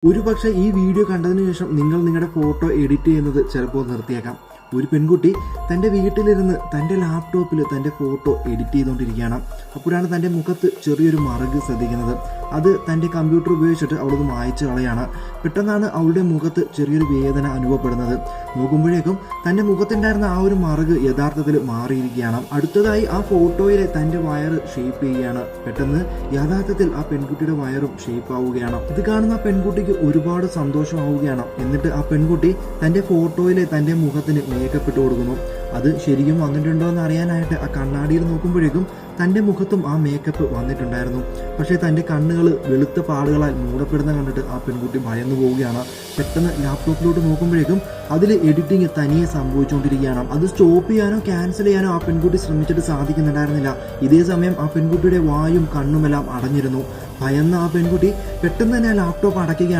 ഒരുപക്ഷെ ഈ വീഡിയോ കണ്ടതിനു ശേഷം നിങ്ങൾ നിങ്ങളുടെ ഫോട്ടോ എഡിറ്റ് ചെയ്യുന്നത് ചിലപ്പോൾ നിർത്തിയേക്കാം. ഒരു പെൺകുട്ടി തൻ്റെ വീട്ടിലിരുന്ന് തൻ്റെ ലാപ്ടോപ്പിൽ തൻ്റെ ഫോട്ടോ എഡിറ്റ് ചെയ്തുകൊണ്ടിരിക്കുകയാണ്. അപ്പോഴാണ് തൻ്റെ മുഖത്ത് ചെറിയൊരു മറുക് ശ്രദ്ധിക്കുന്നത്. അത് തൻ്റെ കമ്പ്യൂട്ടർ ഉപയോഗിച്ചിട്ട് അവളത് മായ്ച്ചു കളയാണ്. പെട്ടെന്നാണ് അവളുടെ മുഖത്ത് ചെറിയൊരു വേദന അനുഭവപ്പെടുന്നത്. നോക്കുമ്പോഴേക്കും തൻ്റെ മുഖത്തുണ്ടായിരുന്ന ആ ഒരു മറുക് യഥാർത്ഥത്തിൽ മാറിയിരിക്കുകയാണ്. അടുത്തതായി ആ ഫോട്ടോയിലെ തൻ്റെ വയറ് ഷേപ്പ് ചെയ്യുകയാണ്. പെട്ടെന്ന് യഥാർത്ഥത്തിൽ ആ പെൺകുട്ടിയുടെ വയറും ഷേപ്പ് ആവുകയാണ്. ഇത് കാണുന്ന ആ പെൺകുട്ടിക്ക് ഒരുപാട് സന്തോഷമാവുകയാണ്. എന്നിട്ട് ആ പെൺകുട്ടി തൻ്റെ ഫോട്ടോയിലെ തൻ്റെ മുഖത്തിന് മേക്കപ്പ് ഇട്ട് കൊടുക്കുന്നു. അത് ശരിക്കും വന്നിട്ടുണ്ടോ എന്ന് അറിയാനായിട്ട് ആ കണ്ണാടിയിൽ നോക്കുമ്പോഴേക്കും തൻ്റെ മുഖത്തും ആ മേക്കപ്പ് വന്നിട്ടുണ്ടായിരുന്നു. പക്ഷേ തൻ്റെ കണ്ണുകൾ വെളുത്ത പാടുകളാൽ മൂടപ്പെടുന്ന കണ്ടിട്ട് ആ പെൺകുട്ടി ഭയന്നു പോവുകയാണ്. പെട്ടെന്ന് ലാപ്ടോപ്പിലോട്ട് നോക്കുമ്പോഴേക്കും അതിൽ എഡിറ്റിംഗ് തനിയെ സംഭവിച്ചുകൊണ്ടിരിക്കുകയാണ്. അത് സ്റ്റോപ്പ് ചെയ്യാനോ ക്യാൻസൽ ചെയ്യാനോ ആ പെൺകുട്ടി ശ്രമിച്ചിട്ട് സാധിക്കുന്നുണ്ടായിരുന്നില്ല. ഇതേ സമയം ആ പെൺകുട്ടിയുടെ വായും കണ്ണുമെല്ലാം അടഞ്ഞിരുന്നു. ഭയന്ന ആ പെൺകുട്ടി പെട്ടെന്ന് തന്നെ ആ ലാപ്ടോപ്പ് അടയ്ക്കുകയാണ്.